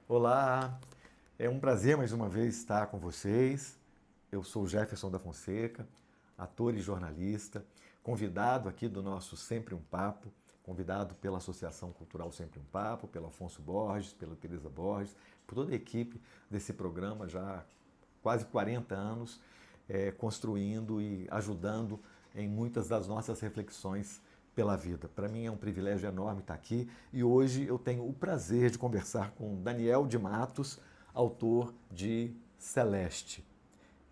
Olá, é um prazer mais uma vez estar com vocês. Eu sou o Jefferson da Fonseca, ator e jornalista, convidado aqui do nosso Sempre um Papo, convidado pela Associação Cultural Sempre um Papo, pelo Afonso Borges, pela Teresa Borges, por toda a equipe desse programa já há quase 40 anos, construindo e ajudando em muitas das nossas reflexões pela vida. Para mim é um privilégio enorme estar aqui e hoje eu tenho o prazer de conversar com Daniel de Matos, autor de Celeste.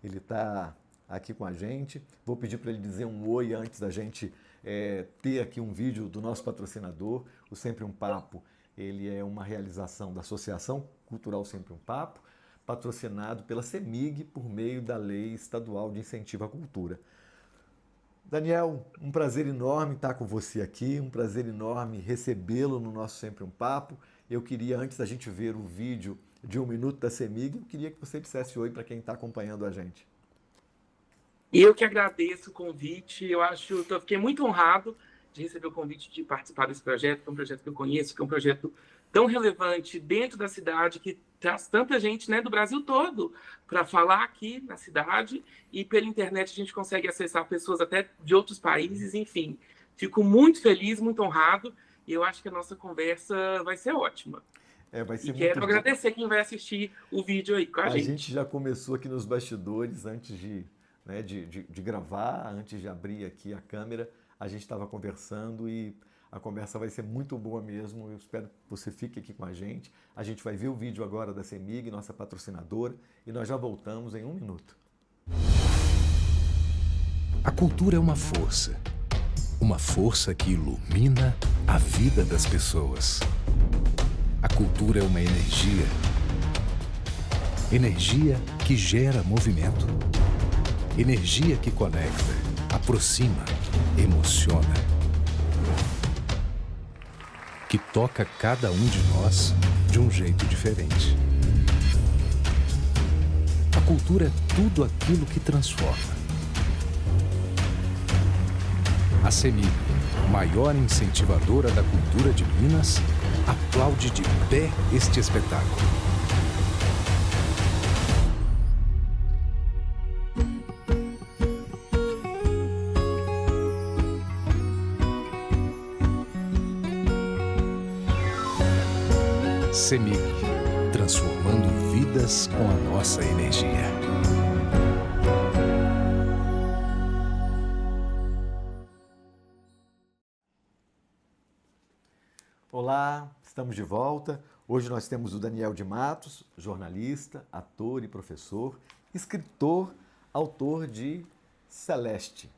Ele está aqui com a gente. Vou pedir para ele dizer um oi antes da gente ter aqui um vídeo do nosso patrocinador, o Sempre um Papo. Ele é uma realização da Associação Cultural Sempre um Papo, patrocinado pela CEMIG por meio da Lei Estadual de Incentivo à Cultura. Daniel, um prazer enorme estar com você aqui, um prazer enorme recebê-lo no nosso Sempre um Papo. Eu queria, antes da gente ver o vídeo de 1 minuto da CEMIG, eu queria que você dissesse oi para quem está acompanhando a gente. Eu que agradeço o convite, fiquei muito honrado de receber o convite de participar desse projeto, que é um projeto que eu conheço, que é um projeto tão relevante dentro da cidade, que traz tanta gente, né, do Brasil todo para falar aqui na cidade, e pela internet a gente consegue acessar pessoas até de outros países, enfim. Fico muito feliz, muito honrado, e eu acho que a nossa conversa vai ser ótima. Vai ser E muito quero bom. agradecer quem vai assistir o vídeo aí com a A gente. gente já começou aqui nos bastidores, antes de gravar, antes de abrir aqui a câmera, a gente estava conversando e a conversa vai ser muito boa mesmo. Eu espero que você fique aqui com a gente. A gente vai ver o vídeo agora da CEMIG, nossa patrocinadora, e nós já voltamos em 1 minuto. A cultura é uma força que ilumina a vida das pessoas. A cultura é uma energia que gera movimento, energia que conecta, aproxima, emociona, que toca cada um de nós de um jeito diferente. A cultura é tudo aquilo que transforma. A CEMIG, maior incentivadora da cultura de Minas, aplaude de pé este espetáculo. CEMIG, transformando vidas com a nossa energia. Olá, estamos de volta. Hoje nós temos o Daniel de Matos, jornalista, ator e professor, escritor, autor de Celeste,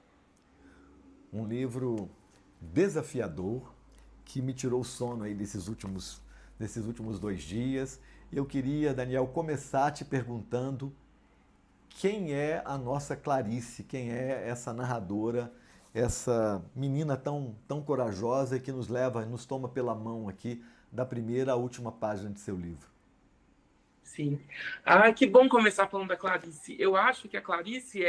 um livro desafiador que me tirou o sono aí desses últimos 2 dias. Eu queria, Daniel, começar te perguntando quem é a nossa Clarice, quem é essa narradora, essa menina tão corajosa que nos leva, nos toma pela mão aqui da primeira à última página de seu livro. Sim. Que bom começar falando da Clarice. Eu acho que a Clarice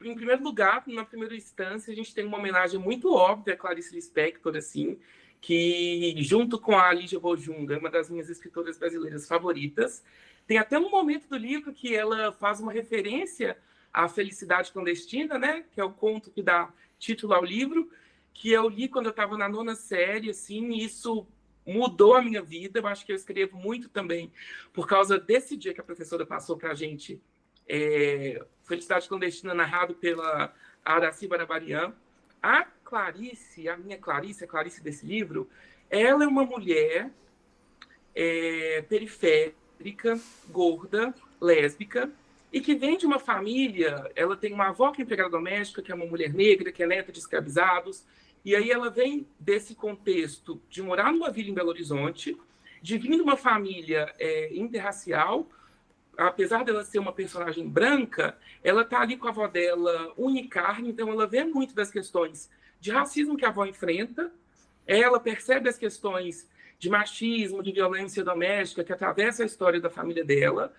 em primeiro lugar, na primeira instância, a gente tem uma homenagem muito óbvia a Clarice Lispector, assim, que, junto com a Lígia Bojunga, é uma das minhas escritoras brasileiras favoritas. Tem até um momento do livro que ela faz uma referência à Felicidade Clandestina, né? Que é o conto que dá título ao livro, que eu li quando eu estava na 9ª série, assim, e isso mudou a minha vida. Eu acho que eu escrevo muito também por causa desse dia que a professora passou para a gente, Felicidade Clandestina, narrado pela Aracy Barabarian. A Clarice, a minha Clarice, a Clarice desse livro, ela é uma mulher periférica, gorda, lésbica, e que vem de uma família. Ela tem uma avó que é empregada doméstica, que é uma mulher negra, que é neta de escravizados, e aí ela vem desse contexto de morar numa vila em Belo Horizonte, de vir de uma família interracial. Apesar dela ser uma personagem branca, ela está ali com a avó dela unha e carne, então ela vê muito das questões de racismo que a avó enfrenta, ela percebe as questões de machismo, de violência doméstica que atravessa a história da família dela.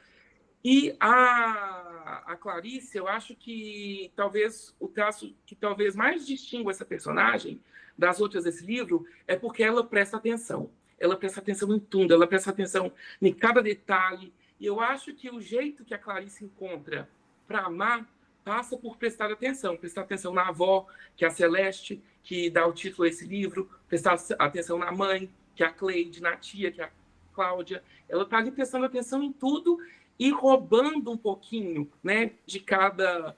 E a Clarice, eu acho que talvez o traço que talvez mais distingua essa personagem das outras desse livro é porque ela presta atenção. ela presta atenção em tudo, ela presta atenção em cada detalhe. E eu acho que o jeito que a Clarice encontra para amar passa por prestar atenção na avó, que é a Celeste, que dá o título a esse livro, prestar atenção na mãe, que é a Cleide, na tia, que é a Cláudia. Ela está ali prestando atenção em tudo e roubando um pouquinho, né, de cada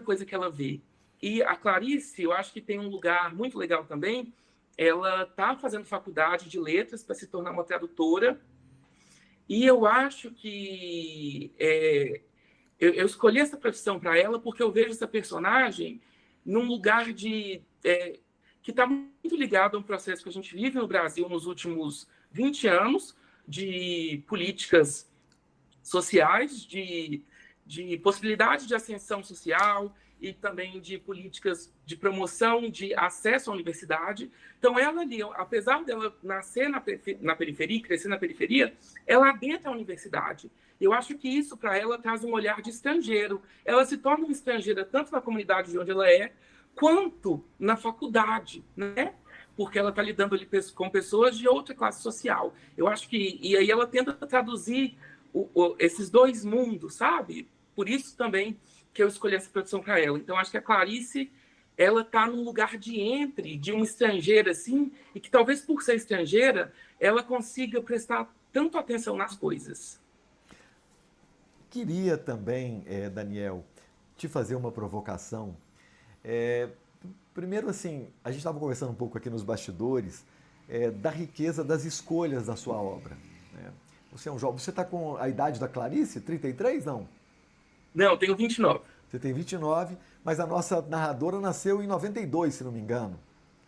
coisa que ela vê. E a Clarice, eu acho que tem um lugar muito legal também. Ela está fazendo faculdade de letras para se tornar uma tradutora. E eu acho que eu escolhi essa profissão para ela porque eu vejo essa personagem num lugar que está muito ligado a um processo que a gente vive no Brasil nos últimos 20 anos, de políticas sociais, de possibilidade de ascensão social e também de políticas de promoção de acesso à universidade. Então, ela ali, apesar dela nascer na periferia, crescer na periferia, ela adentra a universidade. Eu acho que isso, para ela, traz um olhar de estrangeiro. Ela se torna uma estrangeira tanto na comunidade de onde ela é, quanto na faculdade, né? Porque ela está lidando ali com pessoas de outra classe social. Eu acho que... E aí ela tenta traduzir esses dois mundos, sabe? Por isso também que eu escolhi essa profissão para ela. Então, acho que a Clarice, ela está num lugar de uma estrangeira, assim, e que talvez por ser estrangeira, ela consiga prestar tanto atenção nas coisas. Queria também, Daniel, te fazer uma provocação. Primeiro, assim, a gente estava conversando um pouco aqui nos bastidores da riqueza das escolhas da sua obra, né? Você é um jovem. Você está com a idade da Clarice? 33, não? Não, eu tenho 29. Você tem 29, mas a nossa narradora nasceu em 92, se não me engano.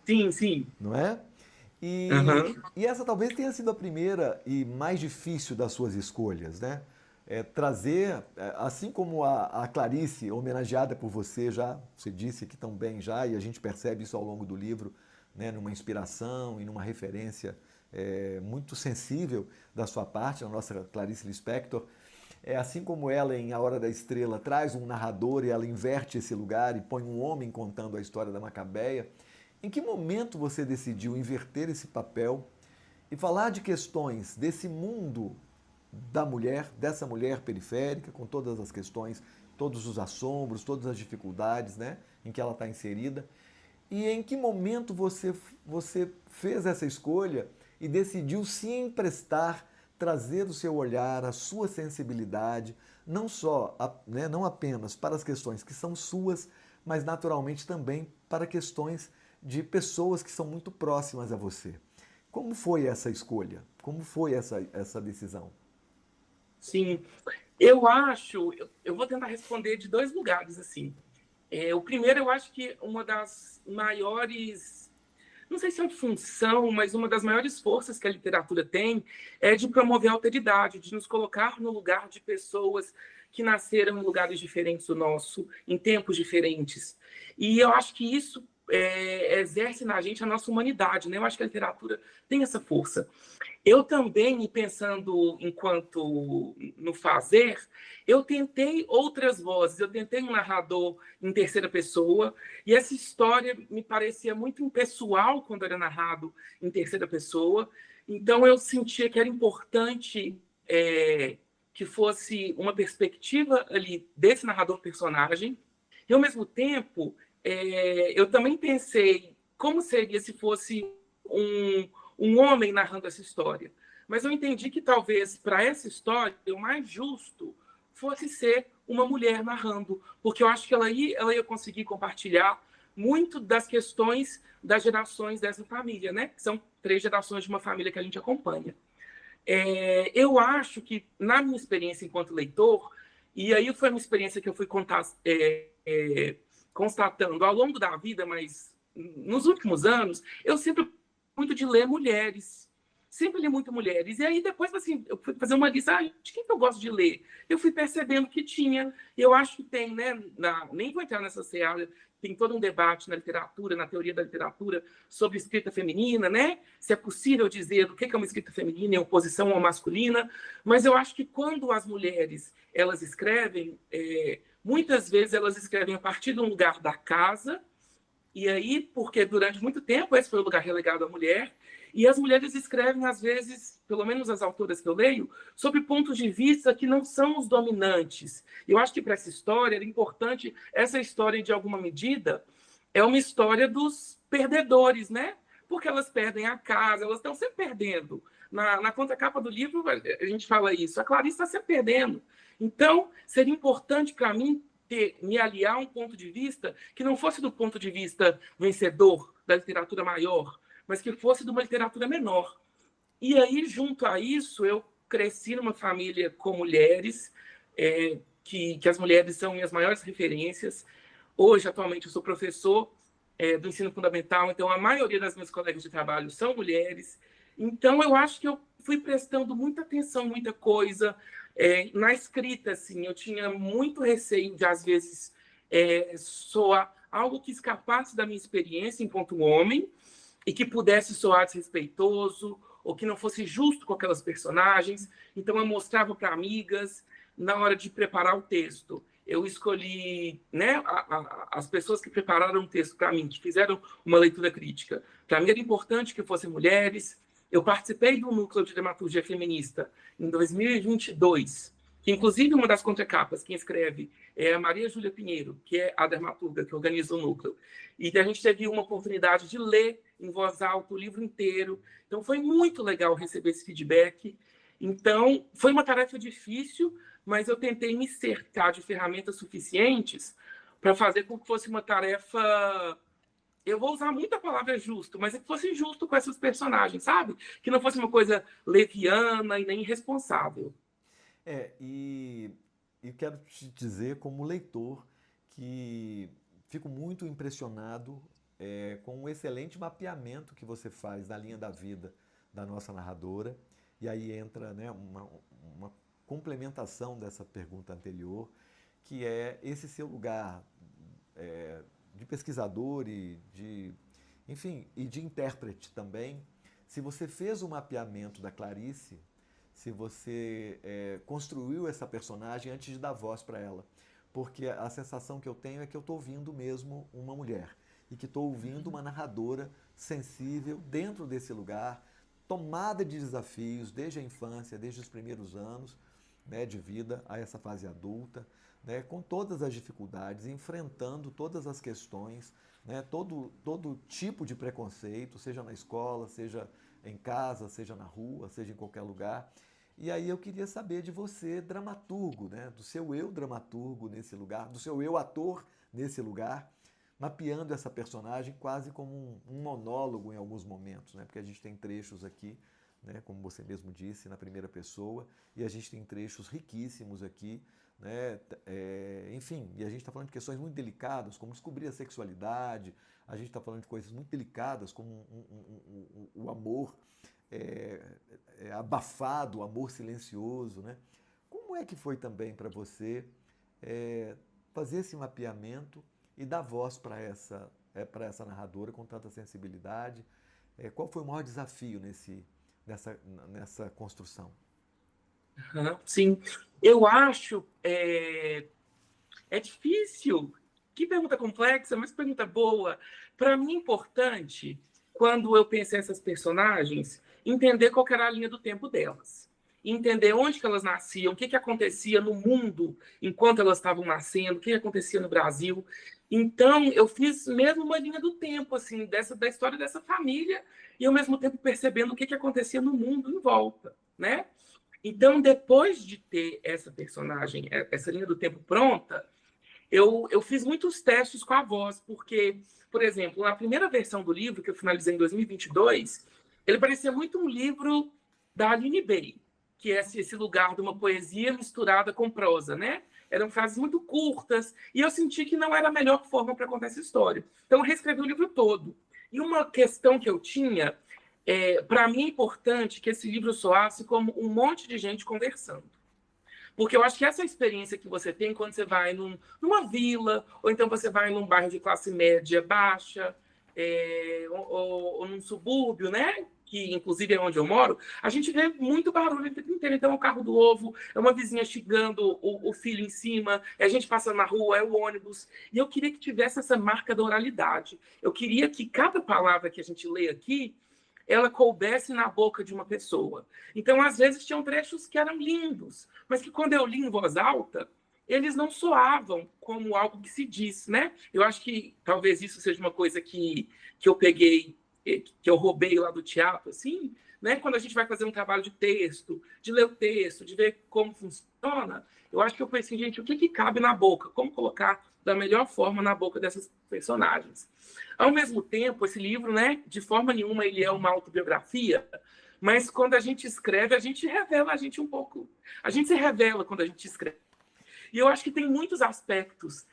Sim, sim. Não é? E essa talvez tenha sido a primeira e mais difícil das suas escolhas, né? Trazer, assim como a Clarice, homenageada por você já, você disse que também já, e a gente percebe isso ao longo do livro, né, numa inspiração e numa referência muito sensível da sua parte, a nossa Clarice Lispector. Assim como ela, em A Hora da Estrela, traz um narrador e ela inverte esse lugar e põe um homem contando a história da Macabeia, em que momento você decidiu inverter esse papel e falar de questões desse mundo da mulher, dessa mulher periférica, com todas as questões, todos os assombros, todas as dificuldades, né, em que ela está inserida? E em que momento você fez essa escolha e decidiu se emprestar, trazer o seu olhar, a sua sensibilidade, não só, né, não apenas para as questões que são suas, mas naturalmente também para questões de pessoas que são muito próximas a você. Como foi essa escolha? Como foi essa decisão? Sim, eu vou tentar responder de dois lugares, assim. O primeiro, eu acho que uma das maiores, não sei se é uma função, mas uma das maiores forças que a literatura tem é de promover a alteridade, de nos colocar no lugar de pessoas que nasceram em lugares diferentes do nosso, em tempos diferentes. E eu acho que isso exerce na gente a nossa humanidade, né? Eu acho que a literatura tem essa força. Eu também, pensando enquanto no fazer, eu tentei outras vozes, eu tentei um narrador em terceira pessoa, e essa história me parecia muito impessoal quando era narrado em terceira pessoa, então eu sentia que era importante que fosse uma perspectiva ali desse narrador-personagem, e ao mesmo tempo eu também pensei como seria se fosse um homem narrando essa história. Mas eu entendi que talvez para essa história o mais justo fosse ser uma mulher narrando, porque eu acho que ela ia conseguir compartilhar muito das questões das gerações dessa família, né? São 3 gerações de uma família que a gente acompanha. Eu acho que, na minha experiência enquanto leitor, e aí foi uma experiência que eu fui constatando ao longo da vida, mas nos últimos anos, eu sempre muito de ler mulheres. Sempre li muito mulheres. E aí, depois, assim, eu fui fazer uma lista de quem que eu gosto de ler. Eu fui percebendo que tinha. E eu acho que tem, né? Nem vou entrar nessa seara, tem todo um debate na literatura, na teoria da literatura, sobre escrita feminina, né? Se é possível dizer o que é uma escrita feminina em oposição à masculina. Mas eu acho que quando as mulheres elas escrevem, muitas vezes elas escrevem a partir de um lugar da casa, E aí, porque durante muito tempo esse foi o lugar relegado à mulher, e as mulheres escrevem, às vezes, pelo menos as autoras que eu leio, sobre pontos de vista que não são os dominantes. Eu acho que para essa história era importante, essa história, de alguma medida, é uma história dos perdedores, né? Porque elas perdem a casa, elas estão sempre perdendo. Na contracapa do livro, a gente fala isso, a Clarice está sempre perdendo. Então, seria importante para mim me aliar a um ponto de vista que não fosse do ponto de vista vencedor da literatura maior, mas que fosse de uma literatura menor. E aí, junto a isso, eu cresci numa família com mulheres, que as mulheres são minhas maiores referências. Hoje, atualmente, eu sou professor do ensino fundamental, então a maioria das minhas colegas de trabalho são mulheres. Então, eu acho que eu fui prestando muita atenção, muita coisa. Na escrita, assim, eu tinha muito receio de, às vezes, soar algo que escapasse da minha experiência enquanto homem e que pudesse soar desrespeitoso ou que não fosse justo com aquelas personagens. Então, eu mostrava para amigas na hora de preparar o texto. Eu escolhi, né, as pessoas que prepararam o texto para mim, que fizeram uma leitura crítica. Para mim era importante que fossem mulheres. Eu participei do Núcleo de Dramaturgia Feminista em 2022, que inclusive uma das contracapas, quem escreve é a Maria Júlia Pinheiro, que é a dramaturga que organiza o núcleo. E a gente teve uma oportunidade de ler em voz alta o livro inteiro. Então foi muito legal receber esse feedback. Então foi uma tarefa difícil, mas eu tentei me cercar de ferramentas suficientes para fazer com que fosse uma tarefa... Eu vou usar muito a palavra justo, mas que fosse justo com essas personagens, sabe? Que não fosse uma coisa leviana e nem irresponsável. E quero te dizer, como leitor, que fico muito impressionado com o excelente mapeamento que você faz da linha da vida da nossa narradora. E aí entra, né, uma complementação dessa pergunta anterior, que é esse seu lugar de pesquisador e de intérprete também. Se você fez o mapeamento da Clarice, se você construiu essa personagem antes de dar voz para ela. Porque a sensação que eu tenho é que eu estou ouvindo mesmo uma mulher e que estou ouvindo uma narradora sensível dentro desse lugar, tomada de desafios desde a infância, desde os primeiros anos, né, de vida a essa fase adulta, né, com todas as dificuldades, enfrentando todas as questões, né, todo tipo de preconceito, seja na escola, seja em casa, seja na rua, seja em qualquer lugar. E aí eu queria saber de você, dramaturgo, né, do seu eu dramaturgo nesse lugar, do seu eu ator nesse lugar, mapeando essa personagem quase como um monólogo em alguns momentos, né, porque a gente tem trechos aqui, né, como você mesmo disse, na primeira pessoa, e a gente tem trechos riquíssimos aqui, né, enfim, e a gente está falando de questões muito delicadas, como descobrir a sexualidade, a gente está falando de coisas muito delicadas, como o amor abafado, o amor silencioso, né? Como é que foi também para você fazer esse mapeamento e dar voz para essa narradora com tanta sensibilidade? Qual foi o maior desafio nessa construção? Sim, eu acho difícil. Que pergunta complexa, mas pergunta boa. Para mim é importante, quando eu pensei nessas personagens, entender qual era a linha do tempo delas. Entender onde que elas nasciam, o que acontecia no mundo enquanto elas estavam nascendo, o que acontecia no Brasil. Então, eu fiz mesmo uma linha do tempo, assim, da história dessa família, e ao mesmo tempo percebendo o que acontecia no mundo em volta, né? Então, depois de ter essa personagem, essa linha do tempo pronta, eu fiz muitos testes com a voz, porque, por exemplo, na primeira versão do livro, que eu finalizei em 2022, ele parecia muito um livro da Aline Bay, que é esse lugar de uma poesia misturada com prosa, né? Eram frases muito curtas, e eu senti que não era a melhor forma para contar essa história. Então, eu reescrevi o livro todo. E uma questão que eu tinha... para mim é importante que esse livro soasse como um monte de gente conversando. Porque eu acho que essa experiência que você tem quando você vai numa vila, ou então você vai num bairro de classe média baixa, ou num subúrbio, né? que inclusive é onde eu moro, a gente vê muito barulho o tempo inteiro. Então é o carro do ovo, é uma vizinha xingando o filho em cima, é a gente passando na rua, é o ônibus. E eu queria que tivesse essa marca da oralidade. Eu queria que cada palavra que a gente lê aqui, ela coubesse na boca de uma pessoa. Então, às vezes, tinham trechos que eram lindos, mas que quando eu li em voz alta, eles não soavam como algo que se diz, né? Eu acho que talvez isso seja uma coisa que eu peguei, que eu roubei lá do teatro, assim, né? Quando a gente vai fazer um trabalho de texto, de ler o texto, de ver como funciona, eu acho que eu pensei, gente, o que cabe na boca? Como colocar da melhor forma na boca dessas personagens? Ao mesmo tempo, esse livro, né, de forma nenhuma ele é uma autobiografia, mas quando a gente escreve, a gente revela a gente um pouco. A gente se revela quando a gente escreve. E eu acho que tem muitos aspectos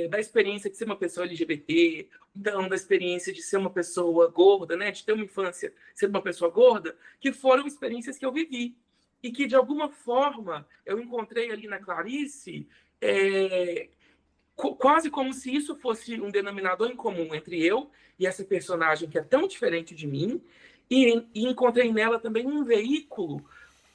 da experiência de ser uma pessoa LGBT, então da experiência de ser uma pessoa gorda, né, de ter uma infância sendo uma pessoa gorda, que foram experiências que eu vivi. E que, de alguma forma, eu encontrei ali na Clarice quase como se isso fosse um denominador em comum entre eu e essa personagem que é tão diferente de mim, e encontrei nela também um veículo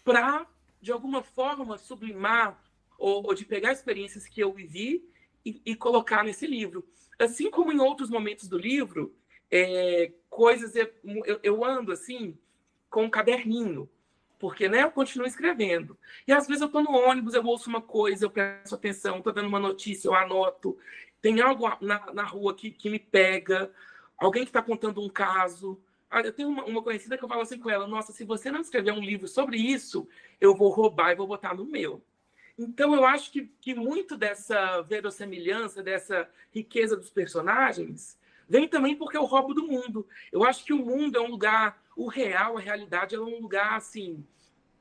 para, de alguma forma, sublimar ou de pegar experiências que eu vivi e colocar nesse livro. Assim como em outros momentos do livro, coisas eu ando assim com um caderninho, porque, né, eu continuo escrevendo. E às vezes eu estou no ônibus, eu ouço uma coisa, eu presto atenção, estou dando uma notícia, eu anoto. Tem algo na rua que me pega, alguém que está contando um caso. Eu tenho uma conhecida que eu falo assim com ela: nossa, se você não escrever um livro sobre isso, eu vou roubar e vou botar no meu. Então, eu acho que muito dessa verossimilhança, dessa riqueza dos personagens, vem também porque eu roubo do mundo. Eu acho que o mundo é um lugar, o real, a realidade, é um lugar, assim,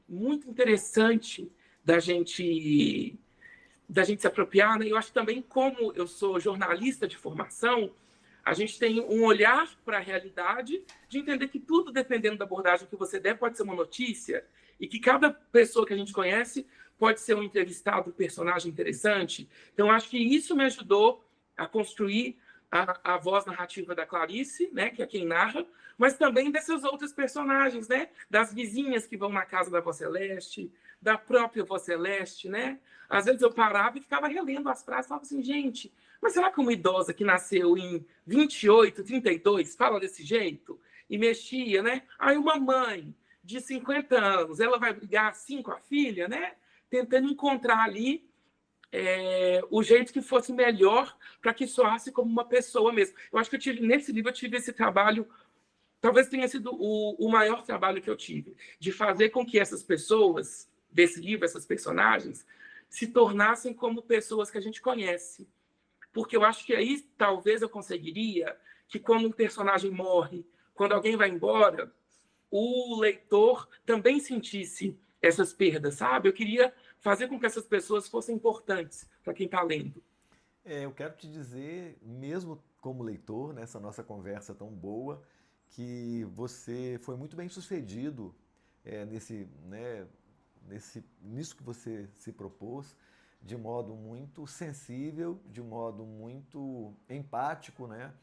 muito interessante da gente se apropriar, né? Eu acho que também, como eu sou jornalista de formação, a gente tem um olhar para a realidade, de entender que tudo, dependendo da abordagem que você der, pode ser uma notícia, e que cada pessoa que a gente conhece pode ser um entrevistado, um personagem interessante. Então, acho que isso me ajudou a construir a voz narrativa da Clarice, né, que é quem narra, mas também dessas outras personagens, né, das vizinhas que vão na casa da Vó Celeste, da própria Vó Celeste, né? Às vezes eu parava e ficava relendo as frases e falava assim, gente, mas será que uma idosa que nasceu em 28, 32 fala desse jeito? E mexia, né? Aí uma mãe de 50 anos, ela vai brigar assim com a filha, né? Tentando encontrar ali o jeito que fosse melhor para que soasse como uma pessoa mesmo. Eu acho que nesse livro eu tive esse trabalho, talvez tenha sido o maior trabalho que eu tive, de fazer com que essas pessoas desse livro, essas personagens, se tornassem como pessoas que a gente conhece. Porque eu acho que aí talvez eu conseguiria que quando um personagem morre, quando alguém vai embora, o leitor também sentisse essas perdas, sabe? Eu queria fazer com que essas pessoas fossem importantes para quem está lendo. Eu quero te dizer, mesmo como leitor, nessa nossa conversa tão boa, que você foi muito bem sucedido nisso que você se propôs, de modo muito sensível, de modo muito empático, né?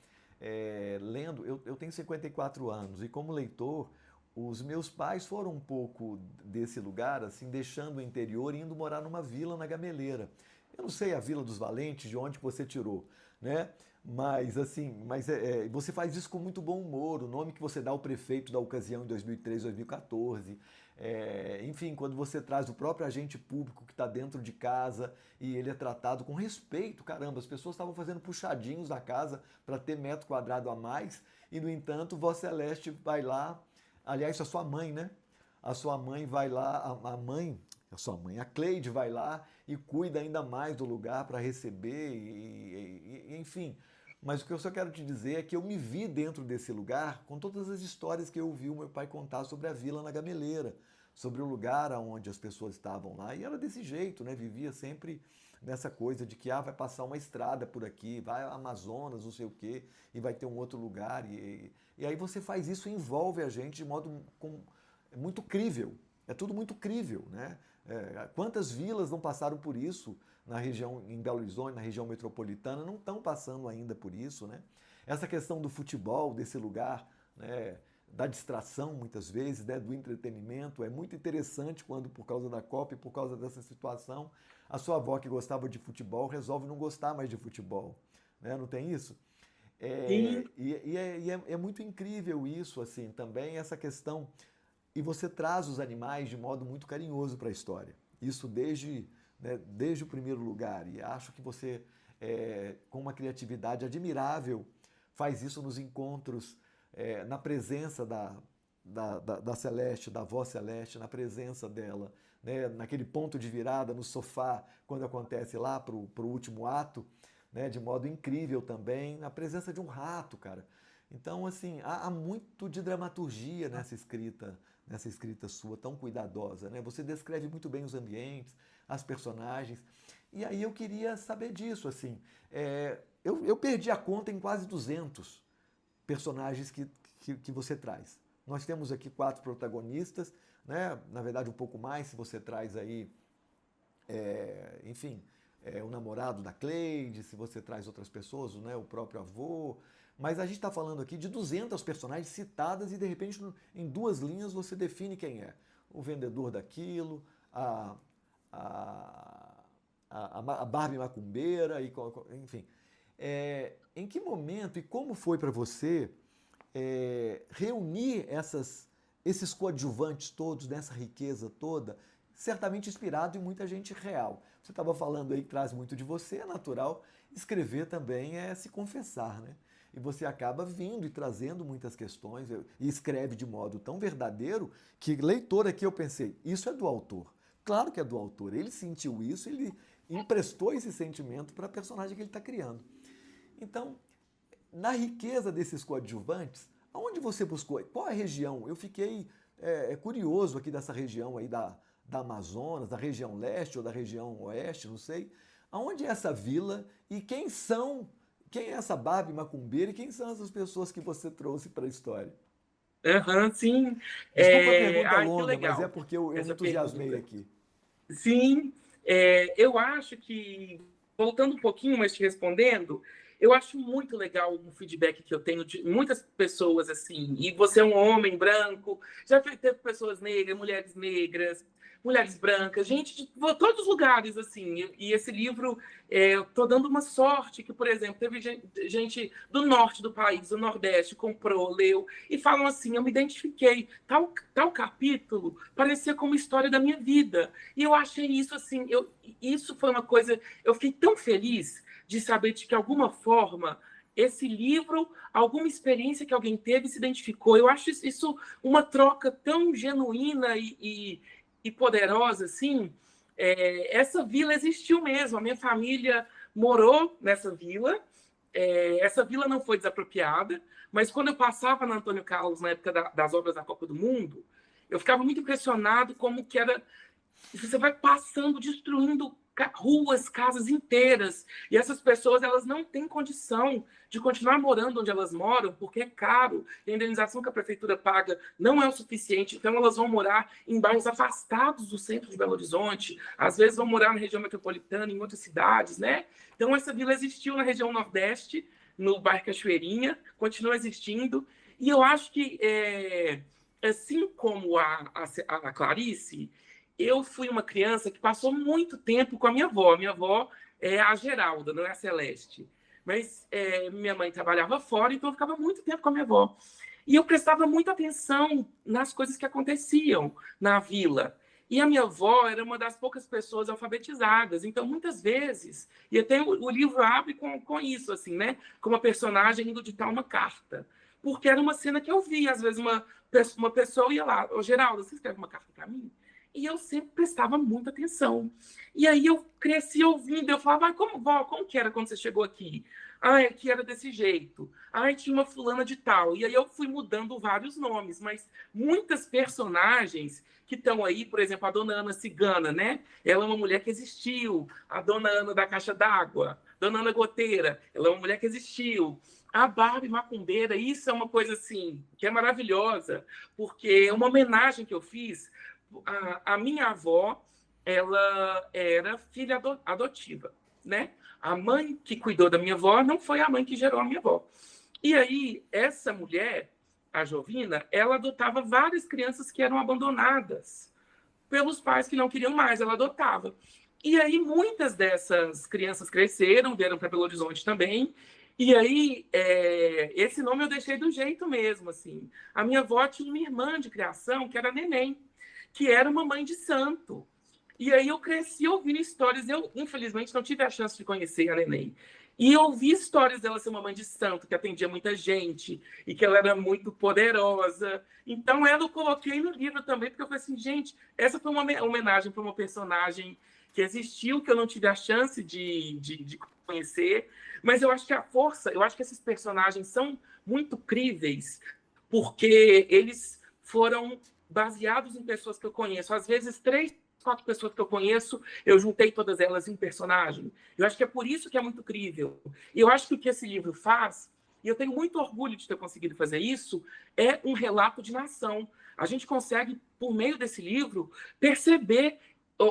Lendo, eu tenho 54 anos e como leitor, os meus pais foram um pouco desse lugar, assim, deixando o interior e indo morar numa vila na Gameleira. Eu não sei a Vila dos Valentes, de onde você tirou, né? Mas assim, você faz isso com muito bom humor, o nome que você dá ao prefeito da ocasião em 2013, 2014, enfim, quando você traz o próprio agente público que está dentro de casa e ele é tratado com respeito, caramba, as pessoas estavam fazendo puxadinhos na casa para ter metro quadrado a mais e, no entanto, Vó Celeste vai lá, aliás, a sua mãe, né? A sua mãe vai lá, a Cleide vai lá e cuida ainda mais do lugar para receber, enfim. Mas o que eu só quero te dizer é que eu me vi dentro desse lugar com todas as histórias que eu ouvi o meu pai contar sobre a vila na Gameleira, sobre o lugar onde as pessoas estavam lá. E era desse jeito, né? Vivia sempre nessa coisa de que vai passar uma estrada por aqui, vai ao Amazonas, não sei o quê, e vai ter um outro lugar. E aí você faz isso e envolve a gente de modo muito crível. É tudo muito crível, né? Quantas vilas não passaram por isso na região, em Belo Horizonte, na região metropolitana, não estão passando ainda por isso, né? Essa questão do futebol, desse lugar, né, da distração, muitas vezes, né, do entretenimento. É muito interessante quando, por causa da Copa e por causa dessa situação, a sua avó, que gostava de futebol, resolve não gostar mais de futebol. Né? Não tem isso? Sim. É muito incrível isso, assim, também, essa questão. E você traz os animais de modo muito carinhoso para a história. Isso desde, né, desde o primeiro lugar. E acho que você, com uma criatividade admirável, faz isso nos encontros, na presença da Celeste, da avó Celeste, na presença dela, né, naquele ponto de virada, no sofá, quando acontece lá para o último ato, né, de modo incrível também, na presença de um rato, cara. Então, assim, há muito de dramaturgia nessa escrita sua, tão cuidadosa, né? Você descreve muito bem os ambientes, as personagens. E aí eu queria saber disso, assim. Eu perdi a conta em quase 200 personagens que você traz. Nós temos aqui 4 protagonistas, né? Na verdade um pouco mais, se você traz aí, enfim, o namorado da Cleide, se você traz outras pessoas, né? O próprio avô. Mas a gente está falando aqui de 200 personagens citadas e de repente em 2 linhas você define quem é. O vendedor daquilo, a Barbie macumbeira, enfim. Em que momento e como foi para você reunir esses coadjuvantes todos, nessa riqueza toda, certamente inspirado em muita gente real? Você estava falando aí que traz muito de você, é natural. Escrever também é se confessar, né? E você acaba vindo e trazendo muitas questões e escreve de modo tão verdadeiro que, leitor, aqui eu pensei, isso é do autor. Claro que é do autor. Ele sentiu isso, ele emprestou esse sentimento para a personagem que ele está criando. Então, na riqueza desses coadjuvantes, aonde você buscou? Qual é a região? Eu fiquei curioso aqui dessa região aí da Amazonas, da região leste ou da região oeste, não sei. Aonde é essa vila e quem é essa Barbie macumbeira e quem são essas pessoas que você trouxe para a história? Sim. Desculpa a pergunta Que longa, mas legal é porque eu me essa entusiasmei pergunta. aqui. Sim, eu acho que, voltando um pouquinho, mas te respondendo, eu acho muito legal o feedback que eu tenho de muitas pessoas, assim, e você é um homem branco, já teve pessoas negras, mulheres brancas, gente de todos os lugares, assim, e esse livro, eu tô dando uma sorte que, por exemplo, teve gente do norte do país, do nordeste, comprou, leu, e falam assim, eu me identifiquei, tal capítulo parecia como história da minha vida, e eu achei isso, assim, isso foi uma coisa, eu fiquei tão feliz de saber de que, de alguma forma, esse livro, alguma experiência que alguém teve, se identificou. Eu acho isso uma troca tão genuína e poderosa, assim. Essa vila existiu mesmo. A minha família morou nessa vila. Essa vila não foi desapropriada, mas quando eu passava na Antônio Carlos, na época das obras da Copa do Mundo, eu ficava muito impressionado como que era... Você vai passando, destruindo ruas, casas inteiras, e essas pessoas, elas não têm condição de continuar morando onde elas moram, porque é caro, e a indenização que a prefeitura paga não é o suficiente, então elas vão morar em bairros afastados do centro de Belo Horizonte, às vezes vão morar na região metropolitana, em outras cidades, né? Então essa vila existiu na região Nordeste, no bairro Cachoeirinha, continua existindo, e eu acho que, assim como a Clarice, eu fui uma criança que passou muito tempo com a minha avó. Minha avó é a Geralda, não é a Celeste. Mas minha mãe trabalhava fora, então eu ficava muito tempo com a minha avó. E eu prestava muita atenção nas coisas que aconteciam na vila. E a minha avó era uma das poucas pessoas alfabetizadas. Então, muitas vezes, e até o livro abre com isso, assim, né? Com uma personagem indo ditar uma carta. Porque era uma cena que eu via. Às vezes, uma pessoa ia lá, ô Geralda, você escreve uma carta para mim? E eu sempre prestava muita atenção. E aí eu cresci ouvindo, eu falava, vó, como que era quando você chegou aqui? Aqui era desse jeito. Tinha uma fulana de tal. E aí eu fui mudando vários nomes, mas muitas personagens que estão aí, por exemplo, a Dona Ana Cigana, né? Ela é uma mulher que existiu. A Dona Ana da Caixa d'Água, Dona Ana Goteira, ela é uma mulher que existiu. A Barbie macumbeira, isso é uma coisa assim, que é maravilhosa, porque é uma homenagem que eu fiz. A minha avó, ela era filha adotiva, né? A mãe que cuidou da minha avó não foi a mãe que gerou a minha avó. E aí, essa mulher, a Jovina, ela adotava várias crianças que eram abandonadas pelos pais que não queriam mais, ela adotava. E aí muitas dessas crianças cresceram, vieram para Belo Horizonte também. E aí esse nome eu deixei do jeito mesmo, assim. A minha avó tinha uma irmã de criação que era Neném, que era uma mãe de santo. E aí eu cresci ouvindo histórias. Eu, infelizmente, não tive a chance de conhecer a Neném. E eu ouvi histórias dela ser uma mãe de santo, que atendia muita gente, e que ela era muito poderosa. Então, ela eu coloquei no livro também, porque eu falei assim, gente, essa foi uma homenagem para uma personagem que existiu, que eu não tive a chance de conhecer. Mas eu acho que a força, eu acho que esses personagens são muito críveis, porque eles foram baseados em pessoas que eu conheço. Às vezes, 3, 4 pessoas que eu conheço, eu juntei todas elas em um personagem. Eu acho que é por isso que é muito crível. E eu acho que o que esse livro faz, e eu tenho muito orgulho de ter conseguido fazer isso, é um relato de nação. A gente consegue, por meio desse livro, perceber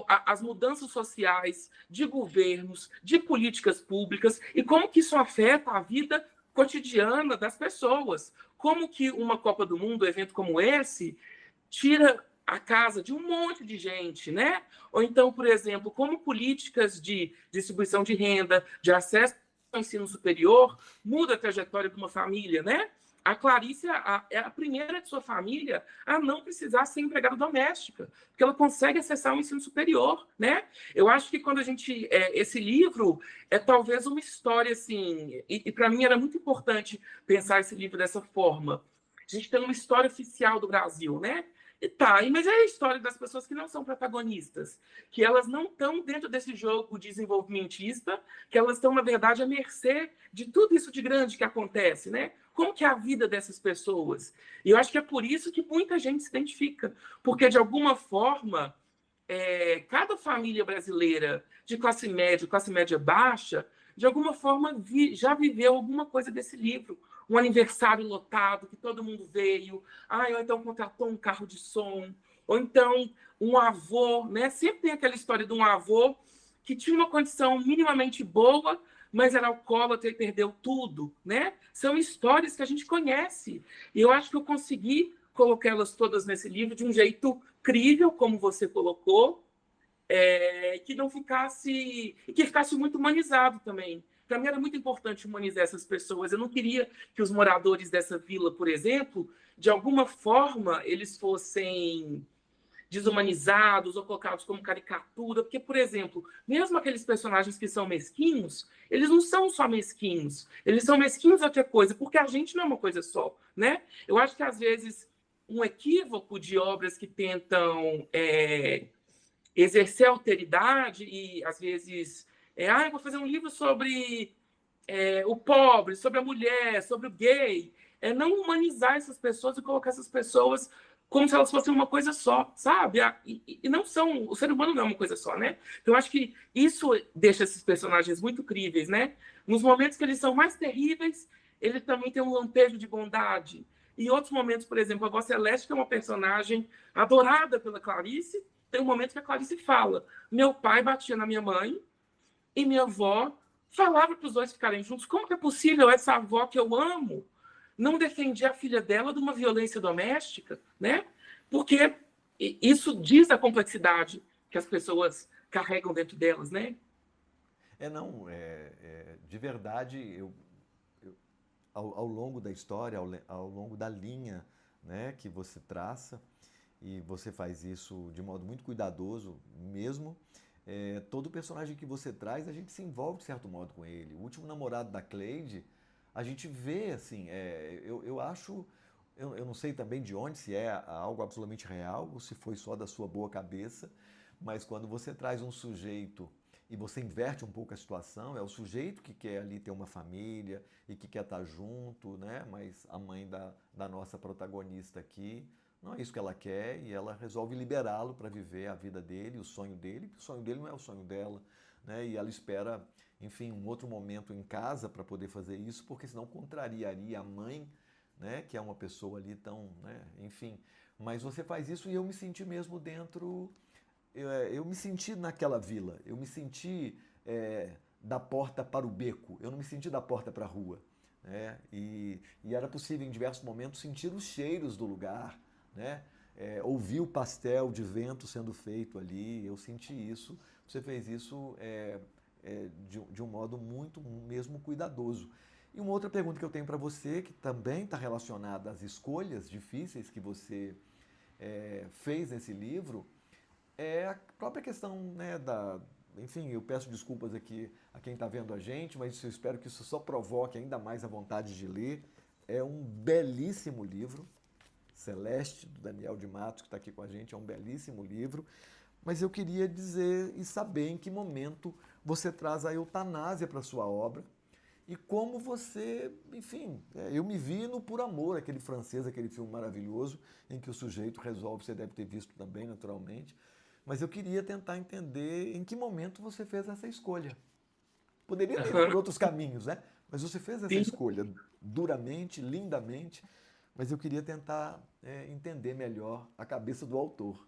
as mudanças sociais, de governos, de políticas públicas, e como que isso afeta a vida cotidiana das pessoas. Como que uma Copa do Mundo, um evento como esse, tira a casa de um monte de gente, né? Ou então, por exemplo, como políticas de distribuição de renda, de acesso ao ensino superior, muda a trajetória de uma família, né? A Clarice é a primeira de sua família a não precisar ser empregada doméstica, porque ela consegue acessar o ensino superior, né? Eu acho que quando a gente esse livro é talvez uma história assim, e para mim era muito importante pensar esse livro dessa forma. A gente tem uma história oficial do Brasil, né? E tá, mas é a história das pessoas que não são protagonistas, que elas não estão dentro desse jogo desenvolvimentista, que elas estão, na verdade, à mercê de tudo isso de grande que acontece, né? Como que é a vida dessas pessoas? E eu acho que é por isso que muita gente se identifica, porque, de alguma forma, cada família brasileira de classe média baixa, de alguma forma já viveu alguma coisa desse livro. Um aniversário lotado, que todo mundo veio, ou então contratou um carro de som, ou então um avô, né? Sempre tem aquela história de um avô que tinha uma condição minimamente boa, mas era alcoólatra e perdeu tudo, né? São histórias que a gente conhece. E eu acho que eu consegui colocá-las todas nesse livro de um jeito crível, como você colocou, que não ficasse, e que ficasse muito humanizado também. Para mim era muito importante humanizar essas pessoas. Eu não queria que os moradores dessa vila, por exemplo, de alguma forma eles fossem desumanizados ou colocados como caricatura, porque, por exemplo, mesmo aqueles personagens que são mesquinhos, eles não são só mesquinhos, eles são mesquinhos outra coisa, porque a gente não é uma coisa só, né? Eu acho que, às vezes, um equívoco de obras que tentam exercer alteridade e, às vezes, eu vou fazer um livro sobre o pobre, sobre a mulher, sobre o gay, não humanizar essas pessoas e colocar essas pessoas como se elas fossem uma coisa só, sabe? E não são, o ser humano não é uma coisa só, né? Então, eu acho que isso deixa esses personagens muito críveis, né? Nos momentos que eles são mais terríveis, ele também tem um lampejo de bondade. Em outros momentos, por exemplo, a Vó Celeste, que é uma personagem adorada pela Clarice, tem um momento que a Clarice fala: meu pai batia na minha mãe e minha avó falava para os dois ficarem juntos. Como que é possível essa avó que eu amo não defender a filha dela de uma violência doméstica, né? Porque isso diz a complexidade que as pessoas carregam dentro delas, né? De verdade, ao longo da história, ao longo da linha, né, que você traça, e você faz isso de modo muito cuidadoso mesmo, todo personagem que você traz, a gente se envolve de certo modo com ele. O último namorado da Cleide, a gente vê, assim, eu acho, eu não sei também de onde, se é algo absolutamente real ou se foi só da sua boa cabeça, mas quando você traz um sujeito e você inverte um pouco a situação, é o sujeito que quer ali ter uma família e que quer estar junto, né? Mas a mãe da nossa protagonista aqui não é isso que ela quer e ela resolve liberá-lo para viver a vida dele, o sonho dele, porque o sonho dele não é o sonho dela, né? E ela espera, enfim, um outro momento em casa para poder fazer isso, porque senão contrariaria a mãe, né? Que é uma pessoa ali tão, né? Enfim, mas você faz isso e eu me senti mesmo dentro, eu me senti naquela vila, eu me senti da porta para o beco, eu não me senti da porta para a rua. né? E era possível, em diversos momentos, sentir os cheiros do lugar, né? Ouvir o pastel de vento sendo feito ali, eu senti isso. Você fez isso de um modo muito mesmo cuidadoso. E uma outra pergunta que eu tenho para você, que também está relacionada às escolhas difíceis que você fez nesse livro, é a própria questão, né, enfim, eu peço desculpas aqui a quem está vendo a gente, mas eu espero que isso só provoque ainda mais a vontade de ler. É um belíssimo livro, Celeste, do Daniel de Matos, que está aqui com a gente, é um belíssimo livro, mas eu queria dizer e saber em que momento você traz a eutanásia para a sua obra e como você, enfim, eu me vi no Por Amor, aquele francês, aquele filme maravilhoso, em que o sujeito resolve, você deve ter visto também, naturalmente, mas eu queria tentar entender em que momento você fez essa escolha. Poderia ter por outros caminhos, né? Mas você fez essa escolha duramente, lindamente, mas eu queria tentar entender melhor a cabeça do autor.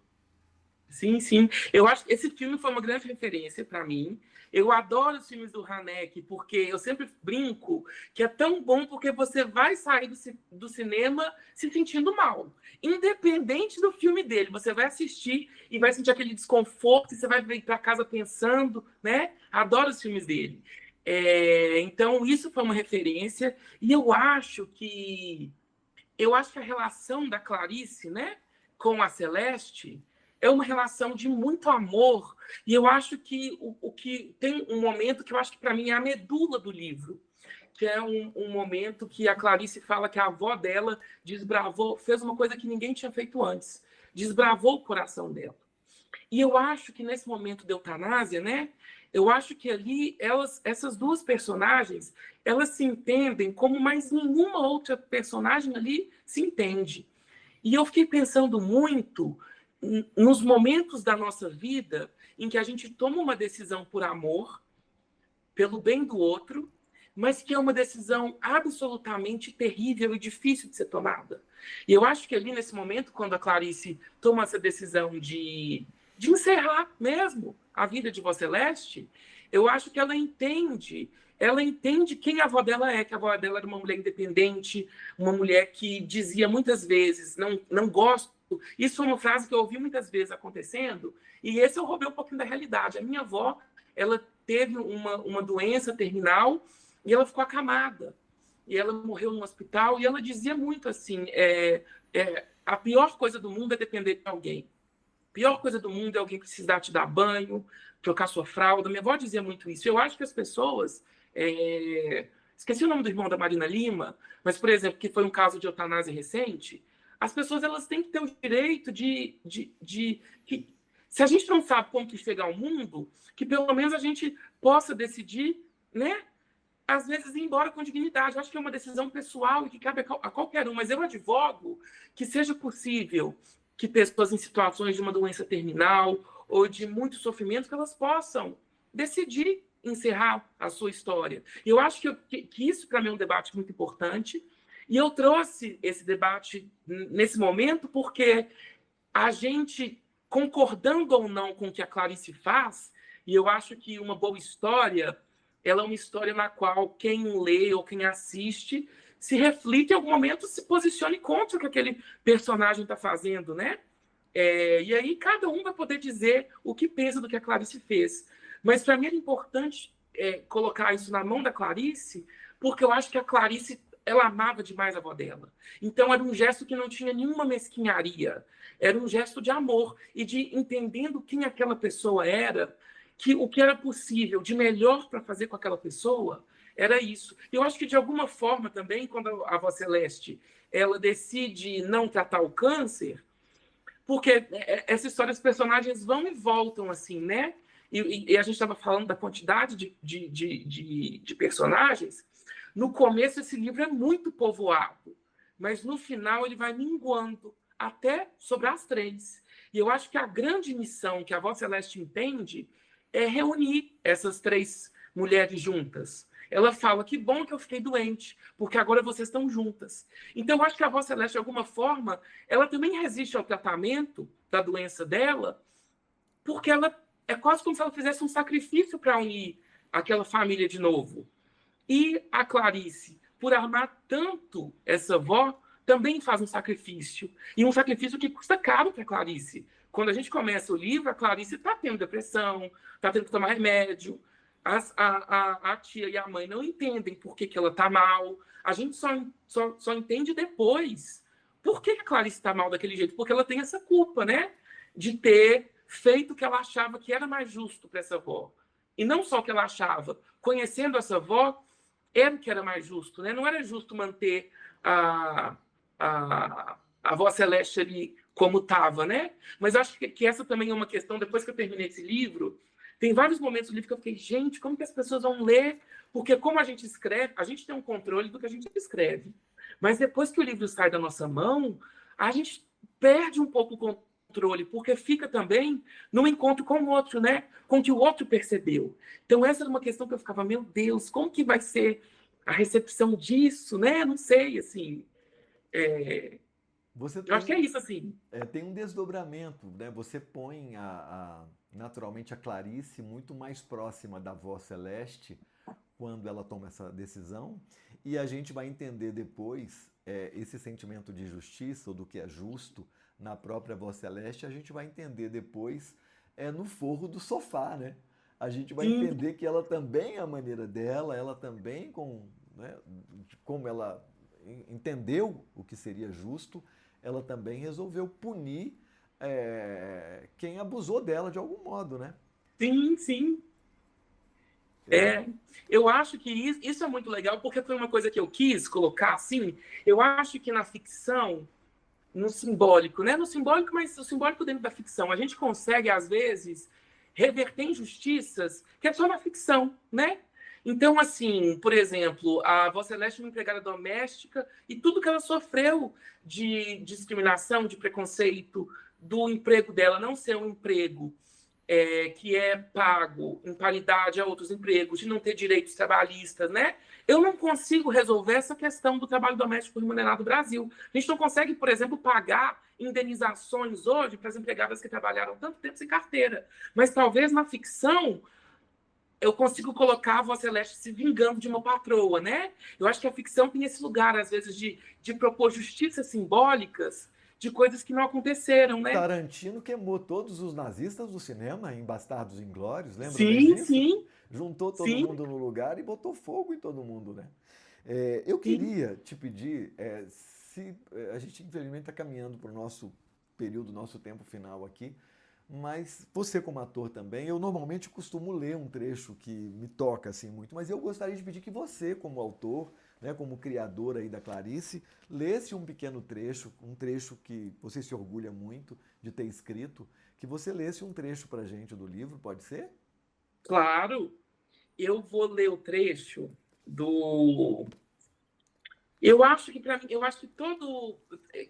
Sim, sim. Eu acho que esse filme foi uma grande referência para mim. Eu adoro os filmes do Haneke, porque eu sempre brinco que é tão bom porque você vai sair do cinema se sentindo mal. Independente do filme dele, você vai assistir e vai sentir aquele desconforto e você vai vir para casa pensando, né? Adoro os filmes dele. Então, isso foi uma referência. E eu acho que a relação da Clarice, né, com a Celeste é uma relação de muito amor. E eu acho que o que tem um momento que eu acho que, para mim, é a medula do livro, que é um momento que a Clarice fala que a avó dela fez uma coisa que ninguém tinha feito antes, desbravou o coração dela. E eu acho que nesse momento de eutanásia, né, eu acho que ali essas duas personagens, elas se entendem como mais nenhuma outra personagem ali se entende. E eu fiquei pensando muito nos momentos da nossa vida em que a gente toma uma decisão por amor, pelo bem do outro, mas que é uma decisão absolutamente terrível e difícil de ser tomada. E eu acho que ali nesse momento, quando a Clarice toma essa decisão de encerrar mesmo a vida de Vó Celeste, eu acho que ela entende quem a avó dela é, que a avó dela era uma mulher independente, uma mulher que dizia muitas vezes, não gosto. Isso é uma frase que eu ouvi muitas vezes acontecendo, e esse eu roubei um pouquinho da realidade. A minha avó, ela teve uma doença terminal e ela ficou acamada. E ela morreu no hospital, e ela dizia muito assim, a pior coisa do mundo é depender de alguém. A pior coisa do mundo é alguém precisar te dar banho, trocar sua fralda. Minha avó dizia muito isso. Eu acho que as pessoas... Esqueci o nome do irmão da Marina Lima, mas, por exemplo, que foi um caso de eutanásia recente, as pessoas elas têm que ter o direito que, se a gente não sabe como que chegar ao mundo, que pelo menos a gente possa decidir, né? Às vezes ir embora com dignidade. Eu acho que é uma decisão pessoal e que cabe a qualquer um, mas eu advogo que seja possível que pessoas em situações de uma doença terminal ou de muito sofrimento, que elas possam decidir encerrar a sua história. E eu acho que isso, para mim, é um debate muito importante. E eu trouxe esse debate nesse momento porque a gente, concordando ou não com o que a Clarice faz, e eu acho que uma boa história, ela é uma história na qual quem lê ou quem assiste se reflete em algum momento, se posicione contra o que aquele personagem está fazendo, né? E aí cada um vai poder dizer o que pensa do que a Clarice fez. Mas para mim era importante colocar isso na mão da Clarice, porque eu acho que a Clarice ela amava demais a avó dela. Então era um gesto que não tinha nenhuma mesquinharia. Era um gesto de amor e de entendendo quem aquela pessoa era, que o que era possível de melhor para fazer com aquela pessoa era isso. Eu acho que de alguma forma também, quando a avó Celeste ela decide não tratar o câncer, porque essa história, os personagens vão e voltam assim, né? E a gente estava falando da quantidade de personagens. No começo, esse livro é muito povoado, mas no final ele vai minguando até sobrar as três. E eu acho que a grande missão que a Vó Celeste entende é reunir essas três mulheres juntas. Ela fala, que bom que eu fiquei doente, porque agora vocês estão juntas. Então, eu acho que a Vó Celeste, de alguma forma, ela também resiste ao tratamento da doença dela, porque ela é quase como se ela fizesse um sacrifício para unir aquela família de novo. E a Clarice por amar tanto essa avó, também faz um sacrifício. E um sacrifício que custa caro para Clarice. Quando a gente começa o livro, a Clarice está tendo depressão, está tendo que tomar remédio. A tia e a mãe não entendem por que ela está mal. A gente só entende depois por que a Clarice está mal daquele jeito. Porque ela tem essa culpa, né? De ter feito o que ela achava que era mais justo para essa avó. E não só o que ela achava. Conhecendo essa avó, era o que era mais justo, né? Não era justo manter a avó Celeste ali como estava, né? Mas acho que essa também é uma questão, depois que eu terminei esse livro, tem vários momentos do livro que eu fiquei, gente, como que as pessoas vão ler? Porque como a gente escreve, a gente tem um controle do que a gente escreve. Mas depois que o livro sai da nossa mão, a gente perde um pouco o controle, porque fica também no encontro com o outro, né? Com o que o outro percebeu. Então essa era uma questão que eu ficava, meu Deus, como que vai ser a recepção disso, né? Não sei, assim... eu acho que é isso, assim. Tem um desdobramento, né? Você põe naturalmente a Clarice muito mais próxima da avó Celeste quando ela toma essa decisão, e a gente vai entender depois esse sentimento de justiça, ou do que é justo, na própria avó Celeste, a gente vai entender depois no forro do sofá, né? A gente vai entender que ela também, a maneira dela, ela também, como ela entendeu o que seria justo, ela também resolveu punir quem abusou dela de algum modo, né? Sim, sim. Eu acho que isso é muito legal, porque foi uma coisa que eu quis colocar, assim. Eu acho que na ficção, no simbólico, né? No simbólico, mas o simbólico dentro da ficção, a gente consegue, às vezes, reverter injustiças que é só na ficção, né? Então, assim, por exemplo, a avó Celeste é uma empregada doméstica e tudo que ela sofreu de discriminação, de preconceito, do emprego dela não ser um emprego que é pago em paridade a outros empregos, de não ter direitos trabalhistas, né? Eu não consigo resolver essa questão do trabalho doméstico remunerado no Brasil. A gente não consegue, por exemplo, pagar indenizações hoje para as empregadas que trabalharam tanto tempo sem carteira. Mas talvez na ficção eu consigo colocar a avó Celeste se vingando de uma patroa, né? Eu acho que a ficção tem esse lugar, às vezes, de propor justiças simbólicas de coisas que não aconteceram, né? Tarantino queimou todos os nazistas do cinema em Bastardos Inglórios, lembra disso? Sim. Juntou todo mundo no lugar e botou fogo em todo mundo, né? Eu queria te pedir, se a gente infelizmente está caminhando para o nosso período, nosso tempo final aqui, mas você como ator também, eu normalmente costumo ler um trecho que me toca assim muito, mas eu gostaria de pedir que você, como autor, né, como criador aí da Clarice, lesse um pequeno trecho, um trecho que você se orgulha muito de ter escrito, que você lesse um trecho pra gente do livro, pode ser? Claro. Eu vou ler o trecho do... Eu acho que todo...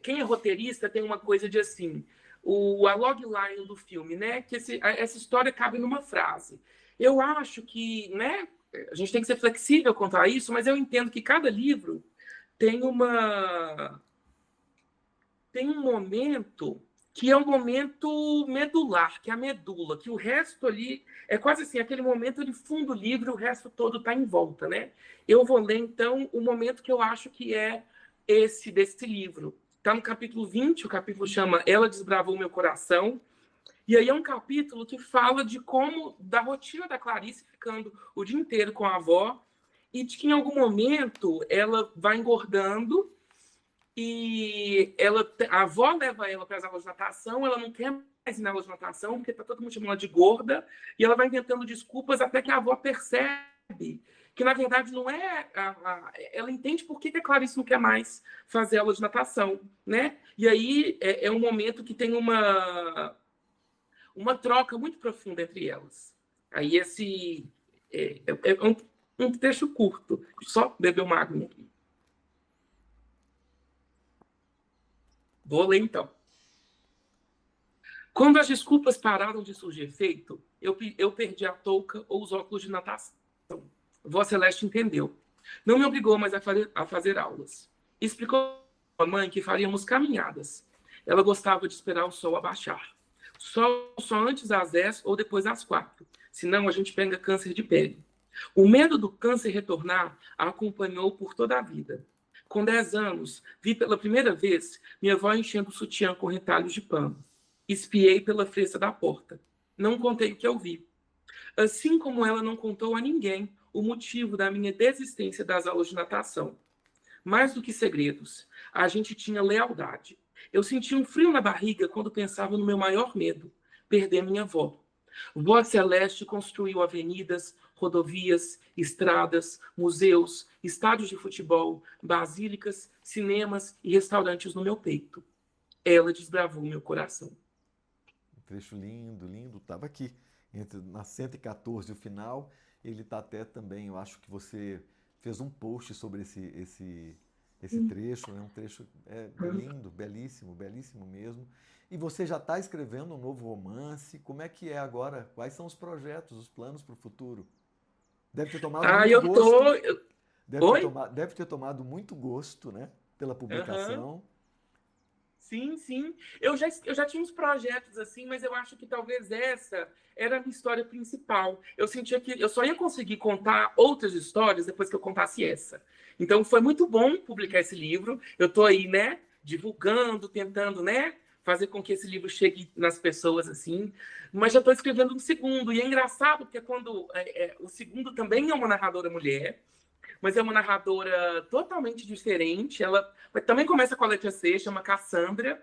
Quem é roteirista tem uma coisa de assim... A logline do filme, né? Que essa história cabe numa frase. Eu acho que, né? A gente tem que ser flexível quanto a isso, mas eu entendo que cada livro tem um momento que é um momento medular, que é a medula, que o resto ali é quase assim, aquele momento de fundo do livro, o resto todo está em volta, né? Eu vou ler, então, o momento que eu acho que é esse desse livro. Está no capítulo 20, o capítulo chama Ela Desbravou Meu Coração. E aí é um capítulo que fala de como, da rotina da Clarice ficando o dia inteiro com a avó, e de que em algum momento ela vai engordando e a avó leva ela para as aulas de natação, ela não quer mais ir na aula de natação, porque está todo mundo chamando ela de gorda, e ela vai inventando desculpas até que a avó percebe que, na verdade, não é... ela entende por que a Clarice não quer mais fazer aula de natação, né? E aí é um momento que tem uma troca muito profunda entre elas. Aí esse um trecho curto, só beber uma água aqui. Vou ler, então. Quando as desculpas pararam de surgir efeito, eu perdi a touca ou os óculos de natação. Vó Celeste entendeu. Não me obrigou mais a fazer aulas. Explicou à mãe que faríamos caminhadas. Ela gostava de esperar o sol abaixar. Só antes das 10 ou depois das 4. Senão a gente pega câncer de pele. O medo do câncer retornar a acompanhou por toda a vida. Com 10 anos, vi pela primeira vez minha avó enchendo o sutiã com retalhos de pano. Espiei pela fresta da porta. Não contei o que eu vi. Assim como ela não contou a ninguém o motivo da minha desistência das aulas de natação. Mais do que segredos, a gente tinha lealdade. Eu sentia um frio na barriga quando pensava no meu maior medo, perder minha avó. Vó Celeste construiu avenidas, rodovias, estradas, museus, estádios de futebol, basílicas, cinemas e restaurantes no meu peito. Ela desbravou meu coração. Um trecho lindo, lindo. Estava aqui, na 114 o final. Ele está até também, eu acho que você fez um post sobre esse trecho, né? Um trecho lindo, belíssimo, belíssimo mesmo. E você já está escrevendo um novo romance. Como é que é agora? Quais são os projetos, os planos para o futuro? Deve ter tomado muito Eu gosto. tô. Oi? Deve ter tomado muito gosto, né? Pela Aham. publicação. Sim, sim. Eu já tinha uns projetos assim, mas eu acho que talvez essa era a minha história principal. Eu sentia que eu só ia conseguir contar outras histórias depois que eu contasse essa. Então foi muito bom publicar esse livro. Eu estou aí, né, divulgando, tentando, né, fazer com que esse livro chegue nas pessoas assim. Mas já estou escrevendo um segundo. E é engraçado porque quando o segundo também é uma narradora mulher, mas é uma narradora totalmente diferente. Ela também começa com a letra C, chama Cassandra.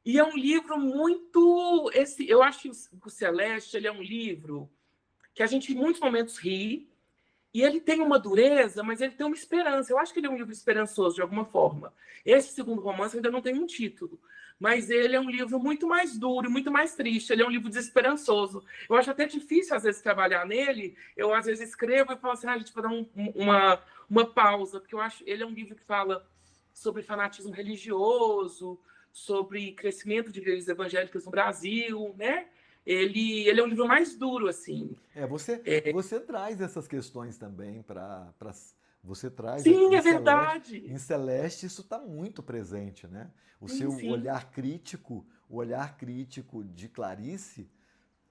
E é um livro muito. Eu acho que o Celeste ele é um livro que a gente em muitos momentos ri, e ele tem uma dureza, mas ele tem uma esperança. Eu acho que ele é um livro esperançoso, de alguma forma. Esse segundo romance ainda não tem um título, mas ele é um livro muito mais duro, muito mais triste. Ele é um livro desesperançoso. Eu acho até difícil, às vezes, trabalhar nele. Eu, às vezes, escrevo e falo assim, a gente vai dar uma pausa, porque eu acho ele é um livro que fala sobre fanatismo religioso, sobre crescimento de igrejas evangélicas no Brasil, né? Ele é um livro mais duro, assim. Você traz essas questões também para você traz Sim, é Em verdade. Celeste isso está muito presente, né? O Sim, seu sim. o olhar crítico de Clarice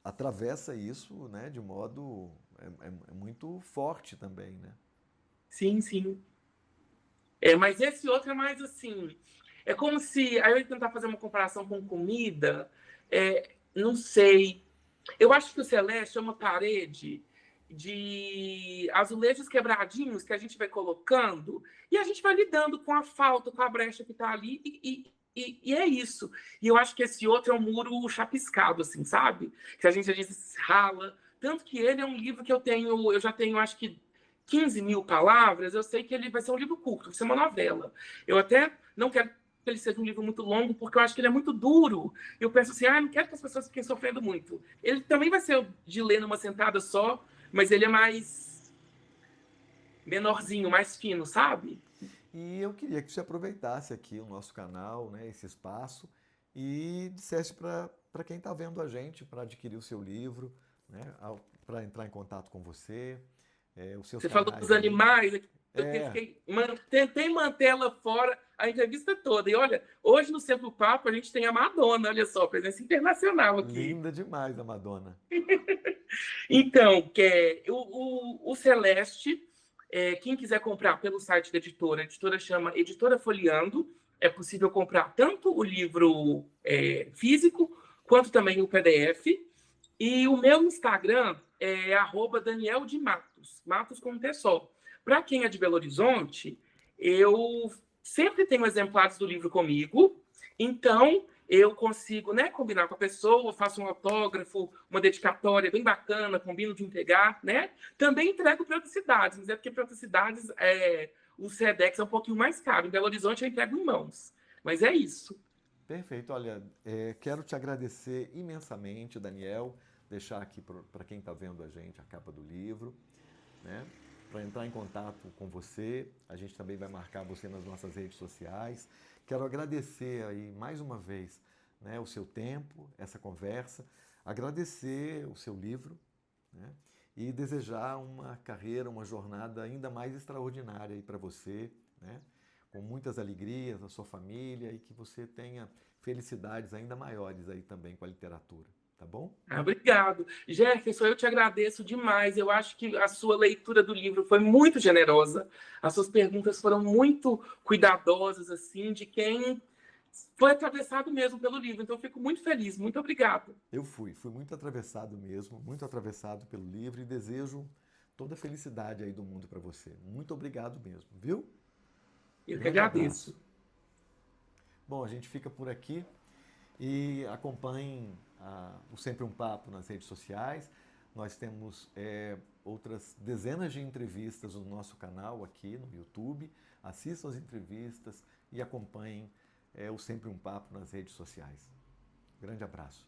atravessa isso, né, de modo muito forte também, né? Sim, sim. Mas esse outro é mais assim. É como se. Aí eu ia tentar fazer uma comparação com comida. Não sei. Eu acho que o Celeste é uma parede de azulejos quebradinhos que a gente vai colocando e a gente vai lidando com a falta, com a brecha que está ali e é isso. E eu acho que esse outro é um muro chapiscado, assim, sabe? Que a gente às vezes rala. Tanto que ele é um livro que eu já tenho, acho que 15 mil palavras. Eu sei que ele vai ser um livro curto, vai ser uma novela. Eu até não quero que ele seja um livro muito longo, porque eu acho que ele é muito duro. Eu penso assim, não quero que as pessoas fiquem sofrendo muito. Ele também vai ser de ler numa sentada só, mas ele é mais menorzinho, mais fino, sabe? E eu queria que você aproveitasse aqui o nosso canal, né, esse espaço, e dissesse para quem está vendo a gente para adquirir o seu livro, né, para entrar em contato com você, os seus Você falou dos canais aí. animais, eu É, tentei manter ela fora a entrevista toda. E olha, hoje no Sempre o Papo a gente tem a Madonna, olha só, presença internacional aqui. linda demais a Madonna. Então, o Celeste, quem quiser comprar pelo site da editora, a editora chama Editora Folheando, é possível comprar tanto o livro físico, quanto também o PDF. E o meu Instagram é @Daniel de Matos, Matos com um T só. Para quem é de Belo Horizonte, eu sempre tenho exemplares do livro comigo, então eu consigo, né, combinar com a pessoa, faço um autógrafo, uma dedicatória bem bacana, combino de entregar, né? Também entrego para outras cidades, mas é porque para outras cidades o SEDEX é um pouquinho mais caro. Em Belo Horizonte eu entrego em mãos. Mas é isso. Perfeito, olha, quero te agradecer imensamente, Daniel, deixar aqui para quem está vendo a gente a capa do livro, né? Para entrar em contato com você, a gente também vai marcar você nas nossas redes sociais. Quero agradecer aí mais uma vez, né, o seu tempo, essa conversa, agradecer o seu livro, né, e desejar uma carreira, uma jornada ainda mais extraordinária aí para você, né, com muitas alegrias, a sua família e que você tenha felicidades ainda maiores aí também com a literatura. tá bom? Obrigado. Jefferson, eu te agradeço demais. Eu acho que a sua leitura do livro foi muito generosa. As suas perguntas foram muito cuidadosas, assim, de quem foi atravessado mesmo pelo livro. Então, eu fico muito feliz. Muito obrigado. Eu fui muito atravessado mesmo, muito atravessado pelo livro e desejo toda a felicidade aí do mundo para você. Muito obrigado mesmo, viu? Eu que Grande agradeço. abraço. Bom, a gente fica por aqui e acompanhem o Sempre um Papo nas redes sociais. Nós temos outras dezenas de entrevistas no nosso canal aqui no YouTube. Assistam as entrevistas e acompanhem o Sempre um Papo nas redes sociais. Grande abraço.